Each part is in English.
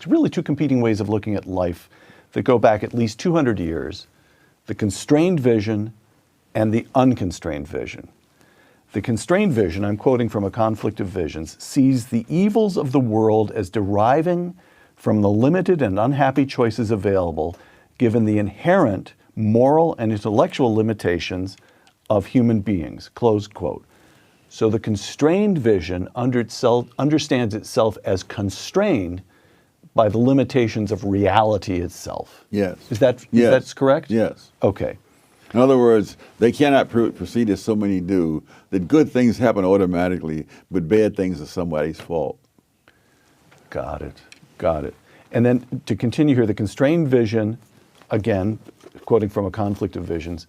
really two competing ways of looking at life that go back at least 200 years, the constrained vision and the unconstrained vision. The constrained vision, I'm quoting from A Conflict of Visions, sees the evils of the world as deriving from the limited and unhappy choices available, given the inherent moral and intellectual limitations of human beings, close quote. So the constrained vision understands itself as constrained by the limitations of reality itself. Yes. Is that correct? Yes. Okay. In other words, they cannot proceed as so many do, that good things happen automatically, but bad things are somebody's fault. Got it. Got it. And then to continue here, the constrained vision, again, quoting from A Conflict of Visions,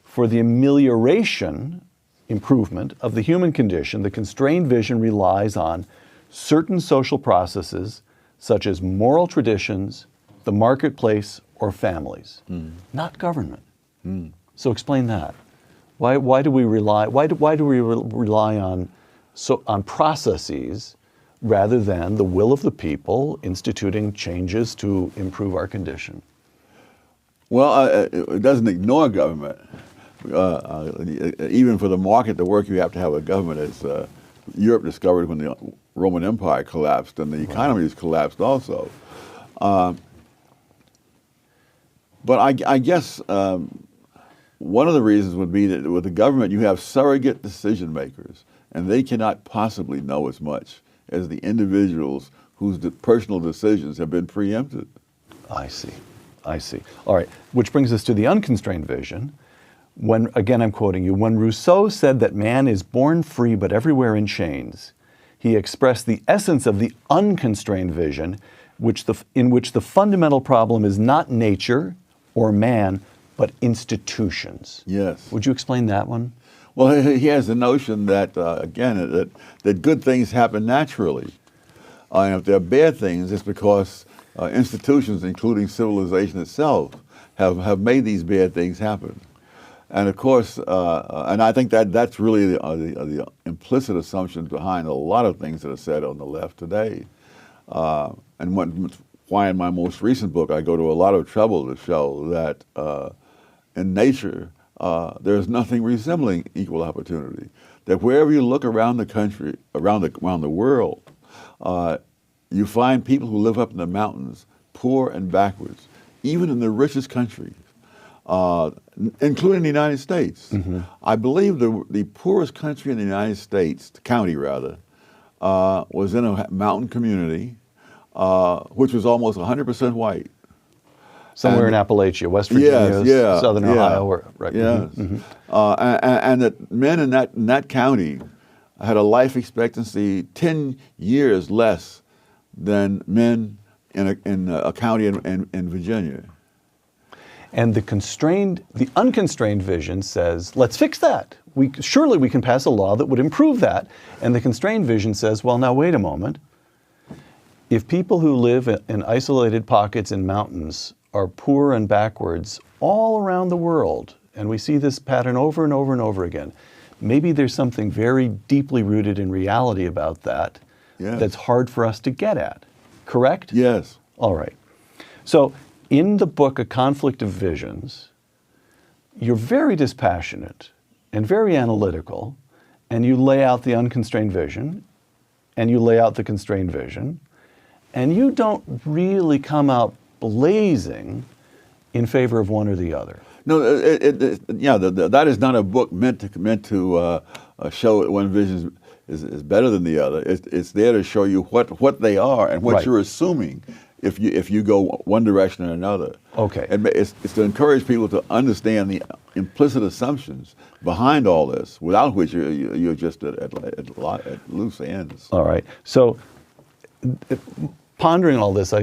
for the amelioration, improvement of the human condition, the constrained vision relies on certain social processes such as moral traditions, the marketplace, or families, not government. So explain that. Why do we rely on processes rather than the will of the people instituting changes to improve our condition? Well, it doesn't ignore government. Even for the market to work, you have to have a government. As Europe discovered when the Roman Empire collapsed, and the economies collapsed also. But I guess one of the reasons would be that with the government, you have surrogate decision makers, and they cannot possibly know as much as the individuals whose personal decisions have been preempted. I see. I see. All right. Which brings us to the unconstrained vision. When, again, I'm quoting you, when Rousseau said that man is born free but everywhere in chains, he expressed the essence of the unconstrained vision, in which the fundamental problem is not nature or man, but institutions. Yes. Would you explain that one? Well, he has the notion that, again, that good things happen naturally. And if they're bad things, it's because institutions, including civilization itself, have made these bad things happen. And of course, and I think that's really the implicit assumption behind a lot of things that are said on the left today. And why in my most recent book I go to a lot of trouble to show that in nature there's nothing resembling equal opportunity. That wherever you look around the country, around the world, you find people who live up in the mountains, poor and backwards, even in the richest countries. Including the United States. I believe the poorest country in the United States, county rather, was in a mountain community, which was almost 100% white. Somewhere in Appalachia, West Virginia, Southern Ohio. Right. Yes. And that men in that county had a life expectancy 10 years less than men in a county in Virginia. And the unconstrained vision says, let's fix that. Surely we can pass a law that would improve that. And the constrained vision says, well, now wait a moment. If people who live in isolated pockets in mountains are poor and backwards all around the world, and we see this pattern over and over and over again, maybe there's something very deeply rooted in reality about that that's hard for us to get at. Correct? Yes. All right. So in the book, A Conflict of Visions, you're very dispassionate and very analytical, and you lay out the unconstrained vision, and you lay out the constrained vision, and you don't really come out blazing in favor of one or the other. No, that is not a book meant to show that one vision is better than the other. It's there to show you what they are and what you're assuming if you go one direction or another. Okay. And it's to encourage people to understand the implicit assumptions behind all this, without which you're just at loose ends. All right. So, pondering all this,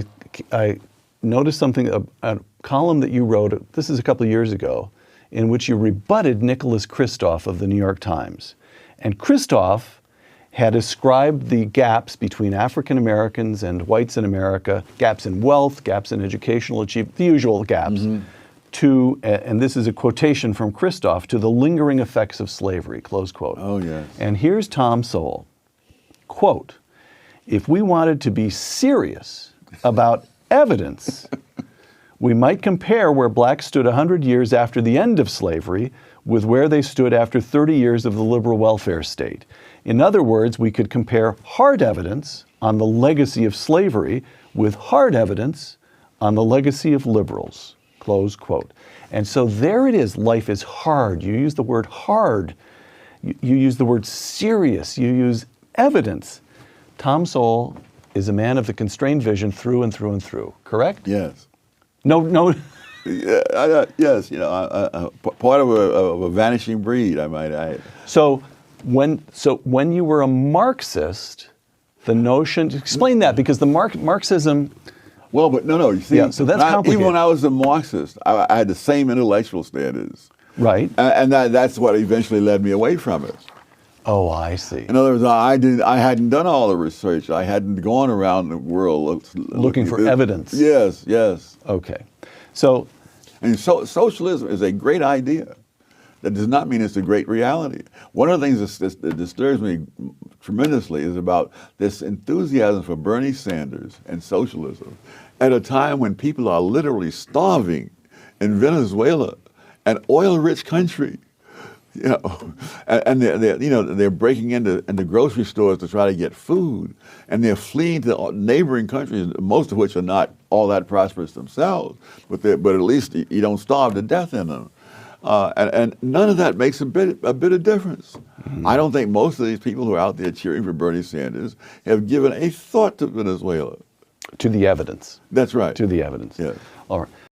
I noticed something, a column that you wrote, this is a couple of years ago, in which you rebutted Nicholas Kristof of the New York Times. And Kristof had ascribed the gaps between African Americans and whites in America, gaps in wealth, gaps in educational achievement, the usual gaps, to, and this is a quotation from Kristof, to the lingering effects of slavery, close quote. Oh, yes. And here's Tom Sowell, quote, if we wanted to be serious about evidence. We might compare where blacks stood 100 years after the end of slavery with where they stood after 30 years of the liberal welfare state. In other words, we could compare hard evidence on the legacy of slavery with hard evidence on the legacy of liberals, close quote. And so there it is, life is hard. You use the word hard, you use the word serious, you use evidence. Tom Sowell is a man of the constrained vision through and through and through, correct? Yes. No. Yes, part of a vanishing breed, I might add. So when you were a Marxist, the notion, explain that, because the Marxism. Well, but no, you see, yeah, so that's complicated. Even when I was a Marxist, I had the same intellectual standards. Right. And that's what eventually led me away from it. Oh, I see. In other words, I hadn't done all the research. I hadn't gone around the world looking for evidence. Yes. Okay. So, and socialism is a great idea. That does not mean it's a great reality. One of the things that disturbs me tremendously is about this enthusiasm for Bernie Sanders and socialism at a time when people are literally starving in Venezuela, an oil-rich country. And they're breaking into grocery stores to try to get food, and they're fleeing to neighboring countries, most of which are not all that prosperous themselves, but at least you don't starve to death in them. And none of that makes a bit of difference. Mm-hmm. I don't think most of these people who are out there cheering for Bernie Sanders have given a thought to Venezuela. To the evidence. That's right. To the evidence. Yes. All right.